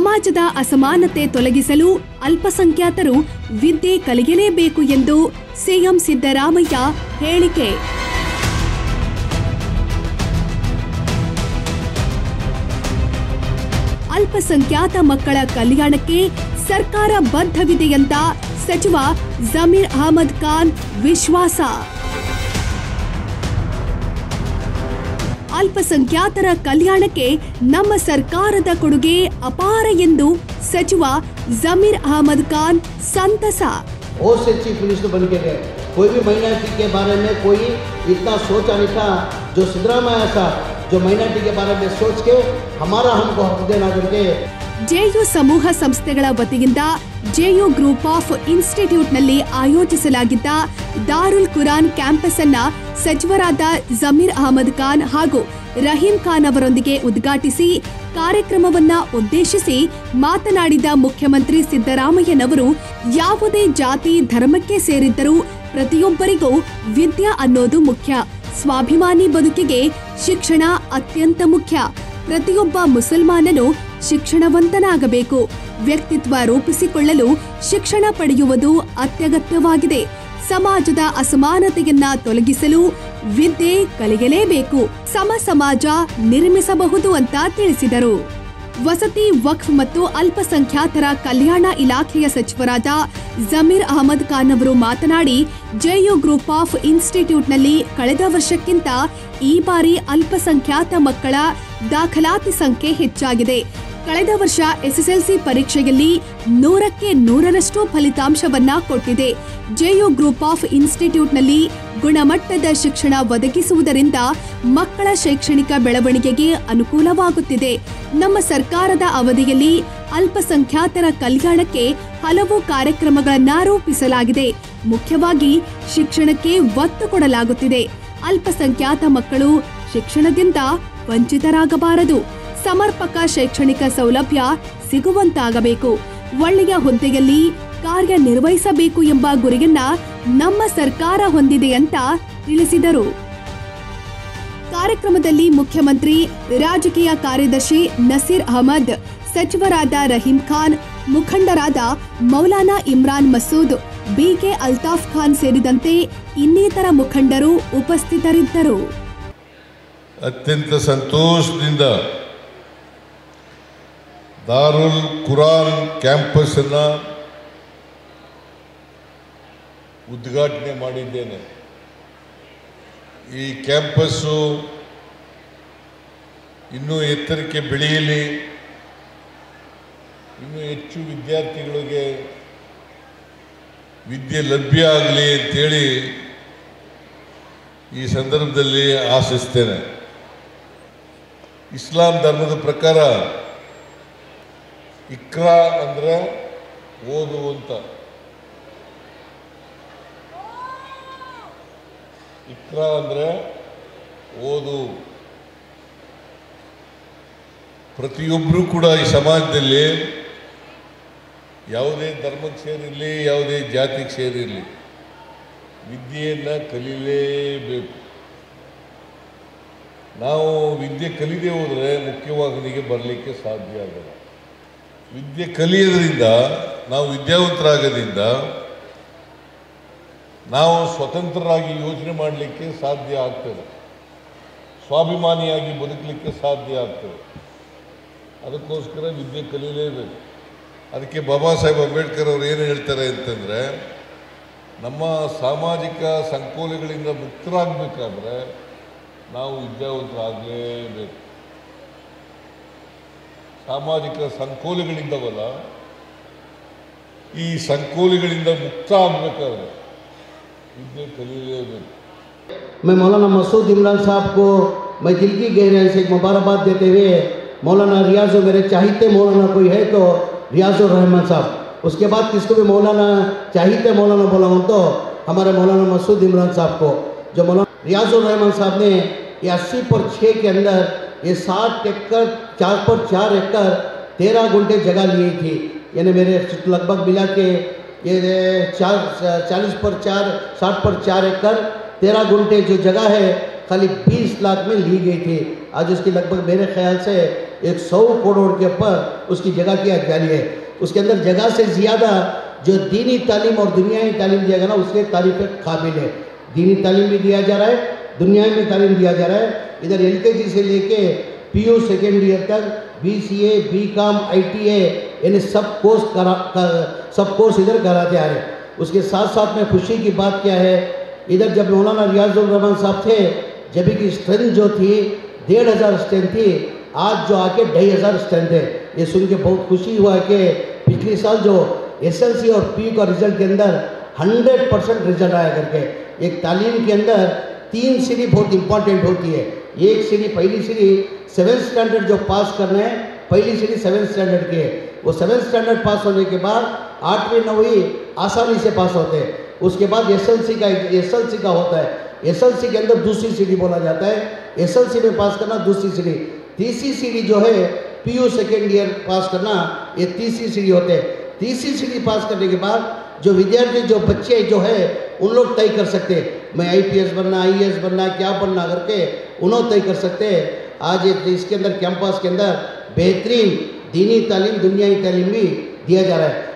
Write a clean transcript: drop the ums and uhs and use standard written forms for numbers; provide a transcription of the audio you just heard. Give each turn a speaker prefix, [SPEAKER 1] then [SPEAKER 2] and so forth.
[SPEAKER 1] ಸಮಾಜದ ಅಸಮಾನತೆ ತೊಲಗಿಸಲು ಅಲ್ಪಸಂಖ್ಯಾತರು ವಿದ್ಯೆ ಕಲಿಯಲೇಬೇಕು ಎಂದು ಸಿಎಂ ಸಿದ್ದರಾಮಯ್ಯ ಹೇಳಿಕೆ. ಅಲ್ಪಸಂಖ್ಯಾತ ಮಕ್ಕಳ ಕಲ್ಯಾಣಕ್ಕೆ ಸರ್ಕಾರ ಬದ್ಧವಿದೆಯಂತ ಸಚಿವ ಜಮೀರ್ ಅಹಮದ್ ಖಾನ್ ವಿಶ್ವಾಸ. ಅಲ್ಪಸಂಖ್ಯಾತರ ಕಲ್ಯಾಣಕ್ಕೆ ನಮ್ಮ ಸರ್ಕಾರದ ಕೊಡುಗೆ ಅಪಾರ ಎಂದು ಸಚಿವ ಜಮೀರ್ ಅಹಮದ್ ಖಾन संतस.
[SPEAKER 2] बहुत से चीफ मिनिस्टर बन के गए, कोई भी माइनॉरिटी के बारे में कोई इतना सोचा नहीं था जो सिद्धरामैया साहब जो माइनॉरिटी के बारे में सोच के हमारा हमको हक देना करके.
[SPEAKER 1] ಜೆಯು ಸಮೂಹ ಸಂಸ್ಥೆಗಳ ವತಿಯಿಂದ ಜೆಯು ಗ್ರೂಪ್ ಆಫ್ ಇನ್ಸ್ಟಿಟ್ಯೂಟ್ನಲ್ಲಿ ಆಯೋಜಿಸಲಾಗಿದ್ದ ದಾರುಲ್ ಕುರಾನ್ ಕ್ಯಾಂಪಸ್ ಅನ್ನ ಸಚಿವರಾದ ಜಮೀರ್ ಅಹಮದ್ ಖಾನ್ ಹಾಗೂ ರಹೀಂ ಖಾನ್ ಅವರೊಂದಿಗೆ ಉದ್ಘಾಟಿಸಿ ಕಾರ್ಯಕ್ರಮವನ್ನ ಉದ್ದೇಶಿಸಿ ಮಾತನಾಡಿದ ಮುಖ್ಯಮಂತ್ರಿ ಸಿದ್ದರಾಮಯ್ಯನವರು ಯಾವುದೇ ಜಾತಿ ಧರ್ಮಕ್ಕೆ ಸೇರಿದ್ದರೂ ಪ್ರತಿಯೊಬ್ಬರಿಗೂ ವಿದ್ಯೆ ಅನ್ನೋದು ಮುಖ್ಯ. ಸ್ವಾಭಿಮಾನಿ ಬದುಕಿಗೆ ಶಿಕ್ಷಣ ಅತ್ಯಂತ ಮುಖ್ಯ. ಪ್ರತಿಯೊಬ್ಬ ಮುಸಲ್ಮಾನನು ಶಿಕ್ಷಣವಂತನಾಗಬೇಕು. ವ್ಯಕ್ತಿತ್ವ ರೂಪಿಸಿಕೊಳ್ಳಲು ಶಿಕ್ಷಣ ಪಡೆಯುವುದು ಅತ್ಯಗತ್ಯವಾಗಿದೆ. ಸಮಾಜದ ಅಸಮಾನತೆಯನ್ನ ತೊಲಗಿಸಲು ವಿದ್ಯೆ ಕಲಿಯಲೇಬೇಕು. ಸಮ ಸಮಾಜ ನಿರ್ಮಿಸಬಹುದು ಅಂತ ತಿಳಿಸಿದರು. ವಸತಿ, ವಕ್ಫ್ ಮತ್ತು ಅಲ್ಪಸಂಖ್ಯಾತರ ಕಲ್ಯಾಣ ಇಲಾಖೆಯ ಸಚಿವರಾದ ಜಮೀರ್ ಅಹಮದ್ ಖಾನ್ ಅವರು ಮಾತನಾಡಿ, ಜೆಯು ಗ್ರೂಪ್ ಆಫ್ ಇನ್ಸ್ಟಿಟ್ಯೂಟ್ನಲ್ಲಿ ಕಳೆದ ವರ್ಷಕ್ಕಿಂತ ಈ ಬಾರಿ ಅಲ್ಪಸಂಖ್ಯಾತ ಮಕ್ಕಳ ದಾಖಲಾತಿ ಸಂಖ್ಯೆ ಹೆಚ್ಚಾಗಿದೆ. ಕಳೆದ ವರ್ಷ ಎಸ್ಎಸ್ಎಲ್ಸಿ ಪರೀಕ್ಷೆಯಲ್ಲಿ 100ಕ್ಕೆ 100ರಷ್ಟು ಫಲಿತಾಂಶವನ್ನ ಕೊಟ್ಟಿದೆ. ಜೆಯು ಗ್ರೂಪ್ ಆಫ್ ಇನ್ಸ್ಟಿಟ್ಯೂಟ್ನಲ್ಲಿ ಗುಣಮಟ್ಟದ ಶಿಕ್ಷಣ ಒದಗಿಸುವುದರಿಂದ ಮಕ್ಕಳ ಶೈಕ್ಷಣಿಕ ಬೆಳವಣಿಗೆಗೆ ಅನುಕೂಲವಾಗುತ್ತಿದೆ. ನಮ್ಮ ಸರ್ಕಾರದ ಅವಧಿಯಲ್ಲಿ ಅಲ್ಪಸಂಖ್ಯಾತರ ಕಲ್ಯಾಣಕ್ಕೆ ಹಲವು ಕಾರ್ಯಕ್ರಮಗಳನ್ನು ರೂಪಿಸಲಾಗಿದೆ. ಮುಖ್ಯವಾಗಿ ಶಿಕ್ಷಣಕ್ಕೆ ಒತ್ತು ಕೊಡಲಾಗುತ್ತಿದೆ. ಅಲ್ಪಸಂಖ್ಯಾತ ಮಕ್ಕಳು ಶಿಕ್ಷಣದಿಂದ ವಂಚಿತರಾಗಬಾರದು. ಸಮರ್ಪಕ ಶೈಕ್ಷಣಿಕ ಸೌಲಭ್ಯ ಸಿಗುವಂತಾಗಬೇಕು. ಒಳ್ಳೆಯ ಹುದ್ದೆಯಲ್ಲಿ ಕಾರ್ಯನಿರ್ವಹಿಸಬೇಕು ಎಂಬ ಗುರಿಯನ್ನ ನಮ್ಮ ಸರ್ಕಾರ ಹೊಂದಿದೆ ಅಂತ ತಿಳಿಸಿದರು. ಕಾರ್ಯಕ್ರಮದಲ್ಲಿ ಮುಖ್ಯಮಂತ್ರಿ ರಾಜಕೀಯ ಕಾರ್ಯದರ್ಶಿ ನಸೀರ್ ಅಹಮದ್, ಸಚಿವರಾದ ರಹೀಂ ಖಾನ್, ಮುಖಂಡರಾದ ಮೌಲಾನಾ ಇಮ್ರಾನ್ ಮಸೂದ್, ಬಿಕೆ ಅಲ್ತಾಫ್ ಖಾನ್ ಸೇರಿದಂತೆ ಇನ್ನಿತರ ಮುಖಂಡರು ಉಪಸ್ಥಿತರಿದ್ದರು.
[SPEAKER 3] ಅತ್ಯಂತ ಸಂತೋಷದಿಂದ ದಾರುಲ್ ಕುರಾನ್ ಕ್ಯಾಂಪಸ್ ಅನ್ನ ಉದ್ಘಾಟನೆ ಮಾಡಿದ್ದೇನೆ. ಈ ಕ್ಯಾಂಪಸ್ಸು ಇನ್ನೂ ಎತ್ತರಕ್ಕೆ ಬೆಳೆಯಲಿ, ಇನ್ನೂ ಹೆಚ್ಚು ವಿದ್ಯಾರ್ಥಿಗಳಿಗೆ ವಿದ್ಯೆ ಲಭ್ಯ ಆಗಲಿ ಅಂತೇಳಿ ಈ ಸಂದರ್ಭದಲ್ಲಿ ಆಶಿಸ್ತೇನೆ. ಇಸ್ಲಾಂ ಧರ್ಮದ ಪ್ರಕಾರ ಇಕ್ರಾ ಅಂದರೆ ಓದು ಅಂತ. ಇಕ್ರಾ ಅಂದರೆ ಓದು. ಪ್ರತಿಯೊಬ್ಬರೂ ಕೂಡ ಈ ಸಮಾಜದಲ್ಲಿ ಯಾವುದೇ ಧರ್ಮಕ್ಕೆ ಸೇರಿರಲಿ, ಯಾವುದೇ ಜಾತಿಗೆ ಸೇರಿರಲಿ, ವಿದ್ಯೆಯನ್ನು ಕಲೀಲೇಬೇಕು. ನಾವು ವಿದ್ಯೆ ಕಲಿದೇ ಹೋದರೆ ಮುಖ್ಯವಾಹಿನಿಗೆ ಬರಲಿಕ್ಕೆ ಸಾಧ್ಯ ಆಗಲ್ಲ. ವಿದ್ಯೆ ಕಲಿಯೋದ್ರಿಂದ, ನಾವು ವಿದ್ಯಾವಂತರಾಗೋದ್ರಿಂದ ನಾವು ಸ್ವತಂತ್ರರಾಗಿ ಯೋಚನೆ ಮಾಡಲಿಕ್ಕೆ ಸಾಧ್ಯ ಆಗ್ತದೆ, ಸ್ವಾಭಿಮಾನಿಯಾಗಿ ಬದುಕಲಿಕ್ಕೆ ಸಾಧ್ಯ ಆಗ್ತದೆ. ಅದಕ್ಕೋಸ್ಕರ ವಿದ್ಯೆ ಕಲೀಲೇಬೇಕು. ಅದಕ್ಕೆ ಬಾಬಾ ಸಾಹೇಬ್ ಅಂಬೇಡ್ಕರ್ ಅವರು ಏನು ಹೇಳ್ತಾರೆ ಅಂತಂದರೆ, ನಮ್ಮ ಸಾಮಾಜಿಕ ಸಂಕೋಲೆಗಳಿಂದ ಮುಕ್ತರಾಗಬೇಕಾದ್ರೆ ನಾವು ವಿದ್ಯಾವಂತರಾಗಲೇಬೇಕು. ಸಾಮಾಜಿಕ ಸಂಕೋಲೆಗಳಿಂದವಲ್ಲ, ಈ ಸಂಕೋಲೆಗಳಿಂದ ಮುಕ್ತ ಆಗಬೇಕಾದ್ರೆ विद्या कलीलेबेकु.
[SPEAKER 2] मैं मौलाना मसूद इमरान साहब को मैं दिल की गहराई से मुबारकबाद देते हुए, मौलाना रियाज़ मेरे चाहते मौलाना कोई है तो रियाज़ुर रहमान साहब, उसके बाद किसको भी मौलाना चाहते मौलाना बोला हूँ तो हमारे मौलाना मसूद इमरान साहब को, जो मौलाना रियाज़ुर रहमान साहब ने ये 80/6 के अंदर ये 60 एकड़ 4/4 एकड़ 13 गुंठे जगह ली थी. यानी मेरे लगभग मिला के ये 40/4 60/4 एकड़ 13 गुंठे जो जगह है खाली 20 लाख में ली गई थी. आज उसकी लगभग मेरे ख्याल से 100 करोड़ के ऊपर उसकी जगह की जारी है। उसके अंदर जगह से ज़्यादा जो दीनी तालीम और दुनियावी तालीम दिया गया ना, उसके तारीफ काबिल है। दीनी तालीम भी दिया जा रहा है, दुनियावी में तालीम दिया जा रहा है। इधर LKG से लेके PU सेकेंड ईयर तक BCA, BCom, ITA यानी सब कोर्स इधर कराते आ रहे हैं। उसके साथ साथ में खुशी की बात क्या है, इधर जब मौलाना रियाजुर रहमान साहब थे, जब की स्ट्रेंथ जो थी 1,500 स्ट्रेंथ थी, आज जो आके 2,500 स्ट्रेंथ है। ये सुन के बहुत खुशी हुआ कि पिछले साल जो SLC और PU का रिजल्ट के अंदर 100% रिजल्ट आया करके। एक तालीम के अंदर 3 सीढ़ी बहुत इंपॉर्टेंट होती है। एक सीढ़ी, पहली सीढ़ी 7th स्टैंडर्ड जो पास करना है, पहली सीढ़ी 7th स्टैंडर्ड की है। वो 7th स्टैंडर्ड पास होने के बाद 8वीं 9वीं आसानी से पास होते हैं। उसके बाद SLC का होता है। SLC के अंदर दूसरी सीढ़ी बोला जाता है। SLC में पास करना दूसरी सीढ़ी। तीसरी सीढ़ी जो है PU सेकेंड ईयर पास करना, ये तीसरी सीढ़ी होते हैं। तीसरी सीढ़ी पास करने के बाद जो विद्यार्थी, जो बच्चे जो है, उन लोग तय कर सकते हैं मैं IPS बनना, IAS बनना, क्या बनना करके उन्होंने तय कर सकते हैं। आज इसके अंदर कैंपस के अंदर बेहतरीन दीनी तालीम, दुनियावी तालीम भी दिया जा रहा है।